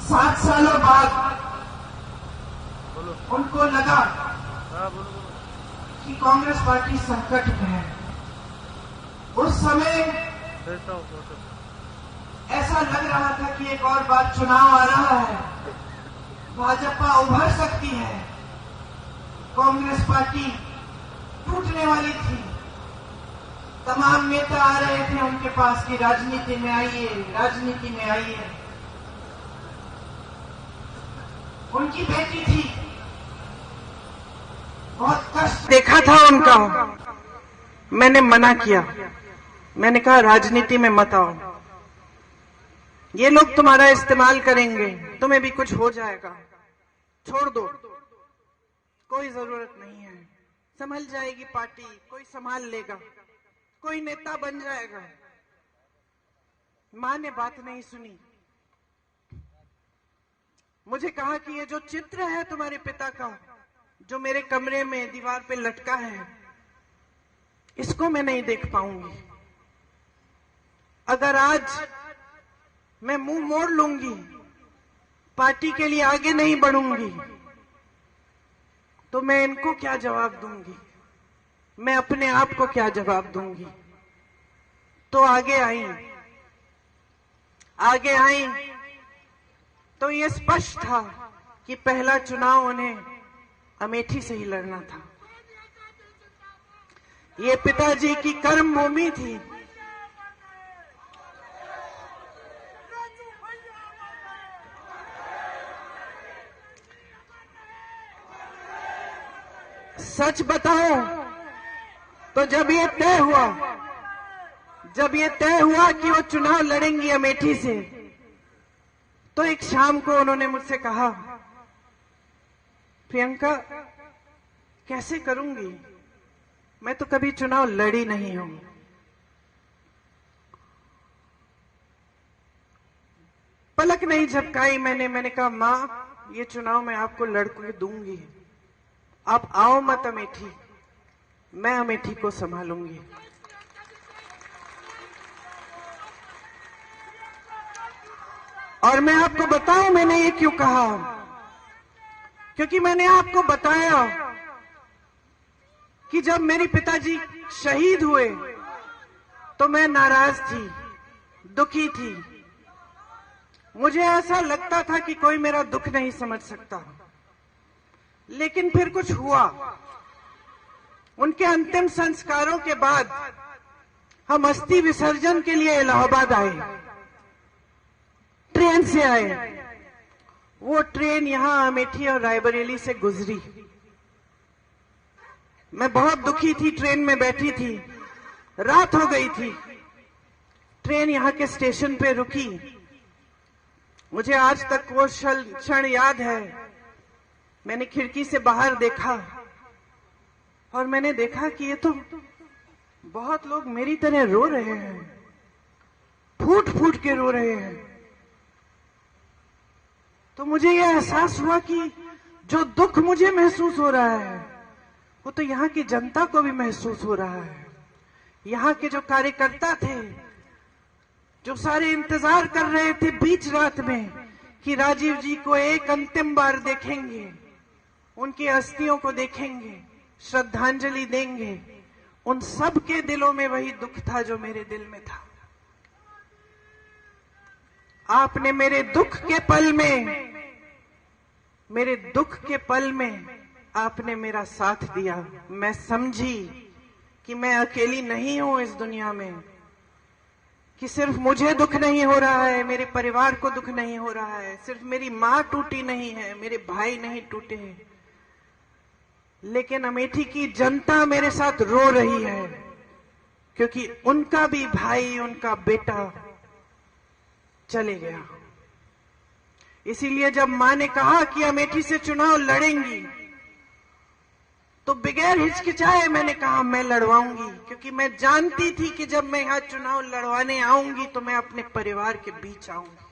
7 सालों बाद उनको लगा कि कांग्रेस पार्टी संकट में है। उस समय ऐसा लग रहा था कि एक और बार चुनाव आ रहा है, भाजपा उभर सकती है, कांग्रेस पार्टी टूटने वाली थी। तमाम नेता आ रहे थे उनके पास कि राजनीति में आइए, राजनीति में आइए। उनकी बेटी थी, बहुत कष्ट देखा था उनका। मैंने मना किया, मैंने कहा राजनीति में मत आओ, ये लोग तुम्हारा इस्तेमाल करेंगे, तुम्हें भी कुछ हो जाएगा, छोड़ दो, कोई जरूरत नहीं है, संभल जाएगी पार्टी, कोई संभाल लेगा, कोई नेता बन जाएगा। मां ने बात नहीं सुनी, मुझे कहा कि ये जो चित्र है तुम्हारे पिता का, जो मेरे कमरे में दीवार पे लटका है, इसको मैं नहीं देख पाऊंगी। अगर आज मैं मुंह मोड़ लूंगी, पार्टी के लिए आगे नहीं बढ़ूंगी, तो मैं इनको क्या जवाब दूंगी, मैं अपने आप को क्या जवाब दूंगी। तो आगे आई तो ये स्पष्ट था कि पहला चुनाव उन्हें अमेठी से ही लड़ना था। ये पिताजी की कर्म भूमि थी। सच बताओ तो जब ये तय हुआ कि वो चुनाव लड़ेंगी अमेठी से, तो एक शाम को उन्होंने मुझसे कहा, प्रियंका कैसे करूंगी, मैं तो कभी चुनाव लड़ी नहीं हूं। पलक नहीं झपकाई मैंने कहा, मां ये चुनाव मैं आपको लड़के दूंगी, आप आओ मत अमेठी, मैं अमेठी को संभालूंगी। और मैं आपको बताऊं मैंने ये क्यों कहा, क्योंकि मैंने आपको बताया कि जब मेरे पिताजी शहीद हुए तो मैं नाराज थी, दुखी थी। मुझे ऐसा लगता था कि कोई मेरा दुख नहीं समझ सकता। लेकिन फिर कुछ हुआ। उनके अंतिम संस्कारों के बाद हम अस्थि विसर्जन के लिए इलाहाबाद आए, ट्रेन से आए। वो ट्रेन यहां अमेठी और रायबरेली से गुजरी। मैं बहुत दुखी थी, ट्रेन में बैठी थी, रात हो गई थी। ट्रेन यहां के स्टेशन पे रुकी। मुझे आज तक वो क्षण याद है। मैंने खिड़की से बाहर देखा और मैंने देखा कि ये तो बहुत लोग मेरी तरह रो रहे हैं, फूट फूट के रो रहे हैं। तो मुझे यह एहसास हुआ कि जो दुख मुझे महसूस हो रहा है वो तो यहाँ की जनता को भी महसूस हो रहा है। यहाँ के जो कार्यकर्ता थे, जो सारे इंतजार कर रहे थे बीच रात में कि राजीव जी को एक अंतिम बार देखेंगे, उनकी अस्थियों को देखेंगे, श्रद्धांजलि देंगे, उन सब के दिलों में वही दुख था जो मेरे दिल में था। आपने मेरे दुख के पल में आपने मेरा साथ दिया। मैं समझी कि मैं अकेली नहीं हूं इस दुनिया में, कि सिर्फ मुझे दुख नहीं हो रहा है, मेरे परिवार को दुख नहीं हो रहा है, सिर्फ मेरी मां टूटी नहीं है, मेरे भाई नहीं टूटे हैं, लेकिन अमेठी की जनता मेरे साथ रो रही है, क्योंकि उनका भी भाई, उनका बेटा चले गया। इसीलिए जब मां ने कहा कि अमेठी से चुनाव लड़ेंगी, तो बगैर हिचकिचाए मैंने कहा मैं लड़वाऊंगी, क्योंकि मैं जानती थी कि जब मैं यहां चुनाव लड़वाने आऊंगी तो मैं अपने परिवार के बीच आऊंगी।